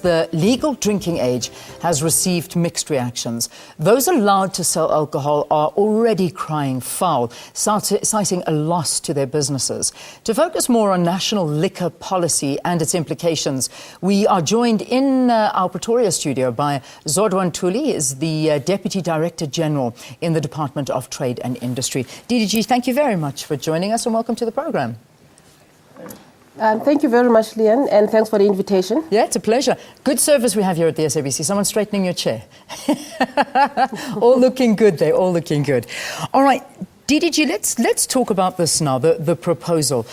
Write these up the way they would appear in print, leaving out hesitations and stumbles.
says the legal drinking age has received mixed reactions. Those allowed to sell alcohol are already crying foul, citing a loss to their businesses. To focus more on National Liqour Policy and its implications, we are joined in our Pretoria studio by Zodwa Ntuli, is the Deputy Director General in the Department of Trade and Industry. DDG, thank you very much for joining us and welcome to the program. Thank you very much, Leanne, and thanks for the invitation. Yeah, it's a pleasure. Good service we have here at the SABC. Someone straightening your chair. All looking good there, all looking good. All right, DDG, let's talk about this now, the proposal.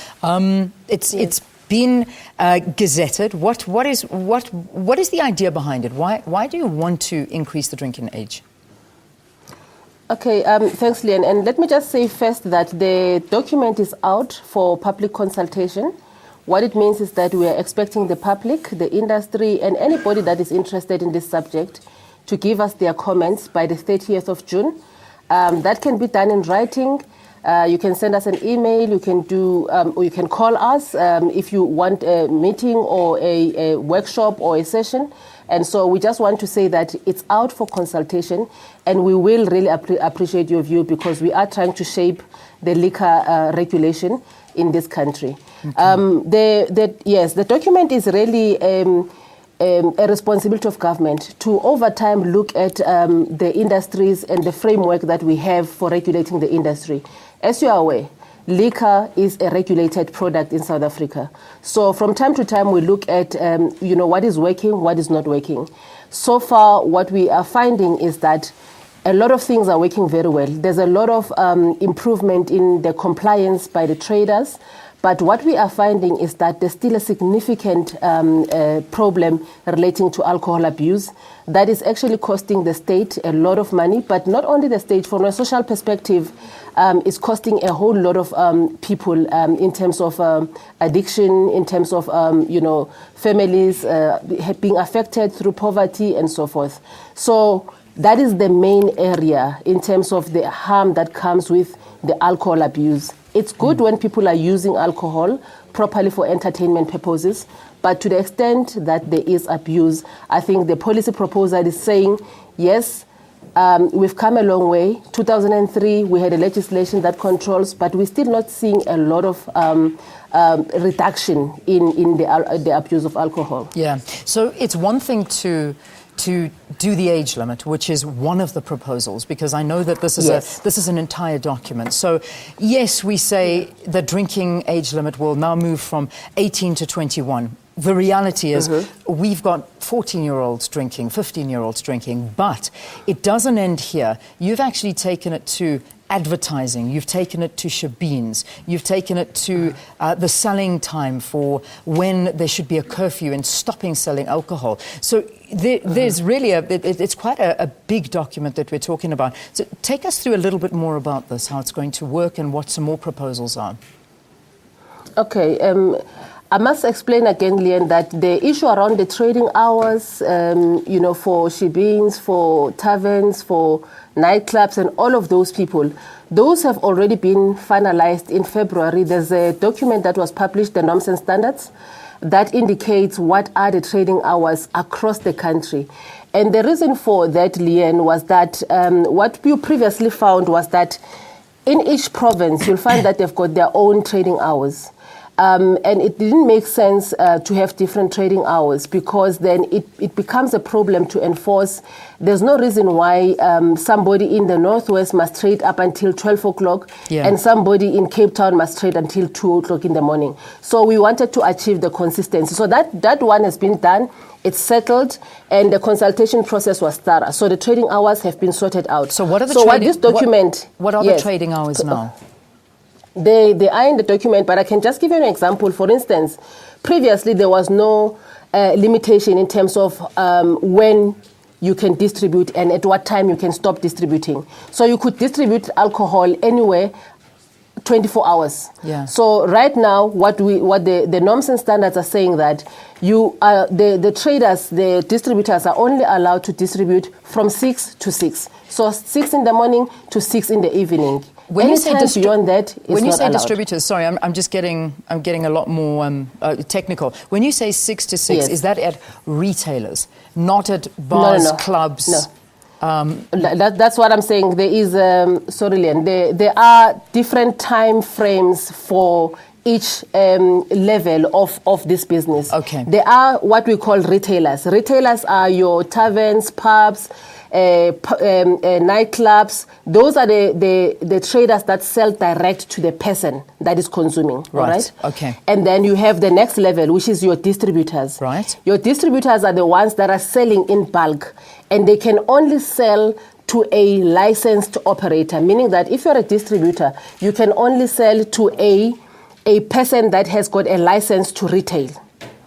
It's been gazetted. What is the idea behind it? Why do you want to increase the drinking age? Okay, thanks, Leanne. And let me just say first that the document is out for public consultation. What it means is that we are expecting the public, the industry, and anybody that is interested in this subject to give us their comments by the 30th of June. That can be done in writing. You can send us an email, you can do, or you can call us if you want a meeting or a workshop or a session. And so we just want to say that it's out for consultation, and we will really appreciate your view because we are trying to shape the liquor regulation in this country. Okay. The document is really a responsibility of government to over time look at the industries and the framework that we have for regulating the industry. As you are aware, liquor is a regulated product in South Africa. So from time to time, we look at what is working, what is not working. So far, what we are finding is that a lot of things are working very well. There's a lot of improvement in the compliance by the traders. But what we are finding is that there's still a significant problem relating to alcohol abuse that is actually costing the state a lot of money, but not only the state, from a social perspective, it's costing a whole lot of people in terms of addiction, in terms of, families being affected through poverty and so forth. So that is the main area in terms of the harm that comes with the alcohol abuse. It's good when people are using alcohol properly for entertainment purposes, but to the extent that there is abuse, I think the policy proposal is saying, yes, we've come a long way. 2003, we had a legislation that controls, but we're still not seeing a lot of reduction in the abuse of alcohol. Yeah, so it's one thing to do the age limit, which is one of the proposals, because I know that this is an entire document. So, yes, we say the drinking age limit will now move from 18 to 21. The reality is we've got 14-year-olds drinking, 15-year-olds drinking, but it doesn't end here. You've actually taken it to advertising, you've taken it to shebeens, you've taken it to the selling time for when there should be a curfew and stopping selling alcohol. So there's really it's quite a big document that we're talking about. So take us through a little bit more about this, how it's going to work and what some more proposals are. Okay, I must explain again, Leanne, that the issue around the trading hours, for shebeens, for taverns, for nightclubs and all of those people, those have already been finalized in February. There's a document that was published, the norms and standards, that indicates what are the trading hours across the country. And the reason for that, Leanne, was that what you previously found was that in each province, you'll find that they've got their own trading hours. And it didn't make sense to have different trading hours because then it becomes a problem to enforce. There's no reason why somebody in the Northwest must trade up until 12 o'clock and somebody in Cape Town must trade until 2 o'clock in the morning. So we wanted to achieve the consistency. So that one has been done. It's settled, and the consultation process was thorough. So the trading hours have been sorted out. So what are the what are the trading hours now? They are in the document, but I can just give you an example. For instance, previously there was no limitation in terms of when you can distribute and at what time you can stop distributing. So you could distribute alcohol anywhere 24 hours. Yeah. So right now, what the norms and standards are saying that the traders, the distributors are only allowed to distribute from 6 to 6. So 6 in the morning to 6 in the evening. When you say beyond that, it's when you not say allowed. Distributors, sorry, I'm getting a lot more technical. When you say 6 to 6, Yes. is that at retailers, not at bars, No. clubs? No. That's what I'm saying. There is, sorry, Lian, there are different time frames for each level of this business. Okay. There are what we call retailers. Retailers are your taverns, pubs, nightclubs. Those are the traders that sell direct to the person that is consuming. Right. All right. Okay. And then you have the next level, which is your distributors. Right. Your distributors are the ones that are selling in bulk, and they can only sell to a licensed operator, meaning that if you're a distributor, you can only sell to a person that has got a license to retail.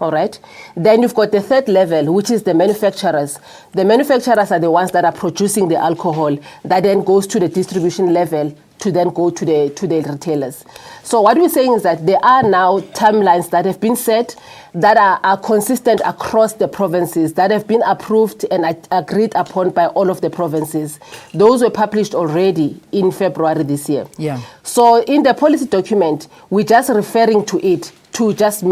All right. Then you've got the third level, which is the manufacturers. The manufacturers are the ones that are producing the alcohol that then goes to the distribution level to then go to the retailers. So what we're saying is that there are now timelines that have been set that are consistent across the provinces, that have been approved and agreed upon by all of the provinces. Those were published already in February this year. Yeah. So in the policy document, we're just referring to it to just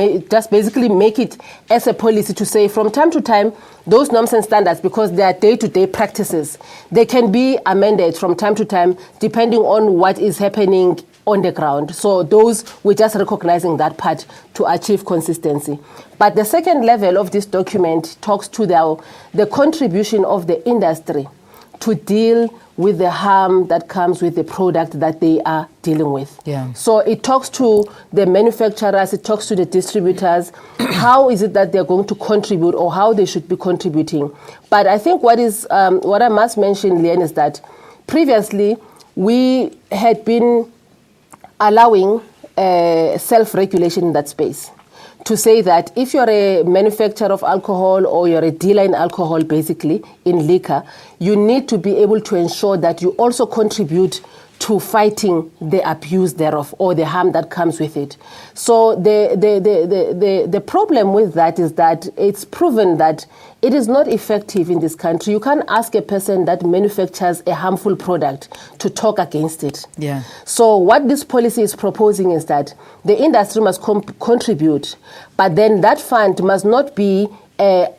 basically make it as a policy to say from time to time, those norms and standards, because they are day-to-day practices, they can be amended from time to time depending on what is happening on the ground. So those, we're just recognizing that part to achieve consistency. But the second level of this document talks to the contribution of the industry to deal with the harm that comes with the product that they are dealing with. Yeah. So it talks to the manufacturers, it talks to the distributors, how is it that they're going to contribute or how they should be contributing. But I think what I must mention, Lian, is that previously we had been allowing self-regulation in that space, to say that if you're a manufacturer of alcohol or you're a dealer in alcohol, basically in liquor, you need to be able to ensure that you also contribute to fighting the abuse thereof or the harm that comes with it. So the problem with that is that it's proven that it is not effective in this country. You can't ask a person that manufactures a harmful product to talk against it. Yeah. So what this policy is proposing is that the industry must contribute, but then that fund must not be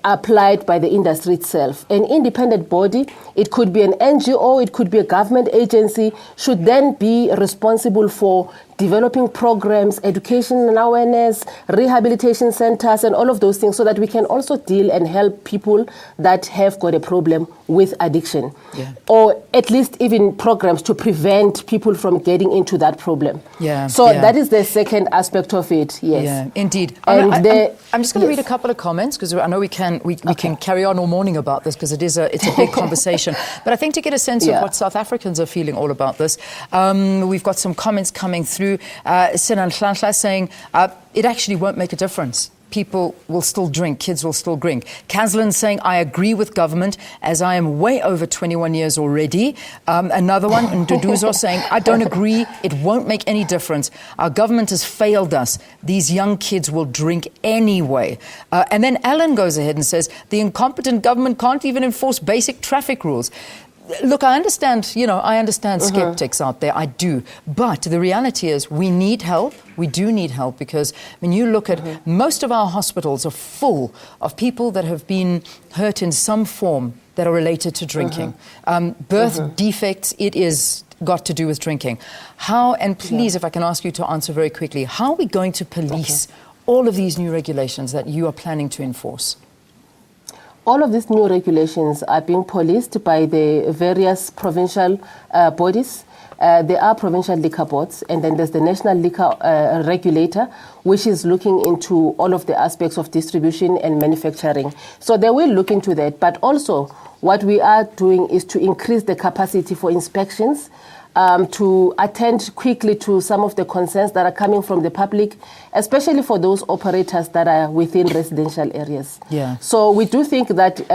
applied by the industry itself. An independent body, it could be an NGO, it could be a government agency, should then be responsible for developing programs, education and awareness, rehabilitation centers, and all of those things, so that we can also deal and help people that have got a problem with addiction. Yeah. Or at least even programs to prevent people from getting into that problem. Yeah. So yeah. that is the second aspect of it, yes. Yeah, indeed. And I'm just going to read a couple of comments, because I know we can carry on all morning about this, because it's a big conversation. But I think to get a sense of what South Africans are feeling all about this, we've got some comments coming through. Sinan Hlanhla saying it actually won't make a difference. People will still drink, kids will still drink. Kazlan saying, I agree with government as I am way over 21 years already. Another one, Nduduzo, saying, I don't agree, it won't make any difference. Our government has failed us. These young kids will drink anyway. And then Alan goes ahead and says, the incompetent government can't even enforce basic traffic rules. Look, I understand skeptics out there, I do. But the reality is we need help. We do need help, because when you look at most of our hospitals are full of people that have been hurt in some form that are related to drinking. Birth defects, it is got to do with drinking. How, and please, if I can ask you to answer very quickly, how are we going to police all of these new regulations that you are planning to enforce? All of these new regulations are being policed by the various provincial bodies. There are provincial liquor boards, and then there's the National Liquor Regulator, which is looking into all of the aspects of distribution and manufacturing. So they will look into that. But also, what we are doing is to increase the capacity for inspections, to attend quickly to some of the concerns that are coming from the public, especially for those operators that are within residential areas. Yeah. So we do think that,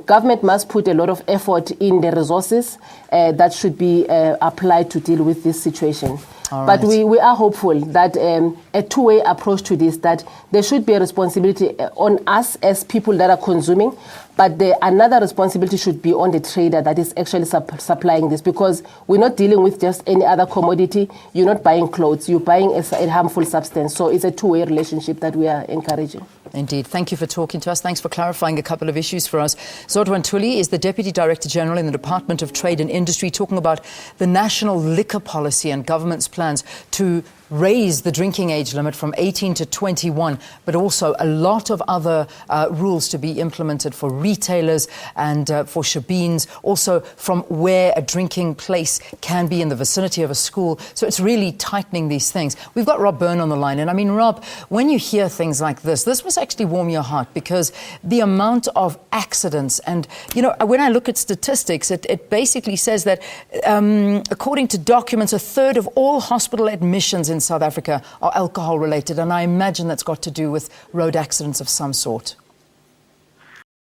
government must put a lot of effort in the resources that should be applied to deal with this situation. But we are hopeful that a two-way approach to this, that there should be a responsibility on us as people that are consuming, but another responsibility should be on the trader that is actually supplying this, because we're not dealing with just any other commodity. You're not buying clothes, you're buying a harmful substance. So it's a two-way relationship that we are encouraging. Indeed. Thank you for talking to us. Thanks for clarifying a couple of issues for us. Zodwa Ntuli is the Deputy Director General in the Department of Trade and Industry, talking about the National Liquor Policy and government's plans to raise the drinking age limit from 18 to 21, but also a lot of other rules to be implemented for retailers and for shebeens, also from where a drinking place can be in the vicinity of a school. So it's really tightening these things. We've got Rob Byrne on the line. And I mean, Rob, when you hear things like this must actually warm your heart, because the amount of accidents and, when I look at statistics, it basically says that according to documents, a third of all hospital admissions in South Africa are alcohol related, and I imagine that's got to do with road accidents of some sort.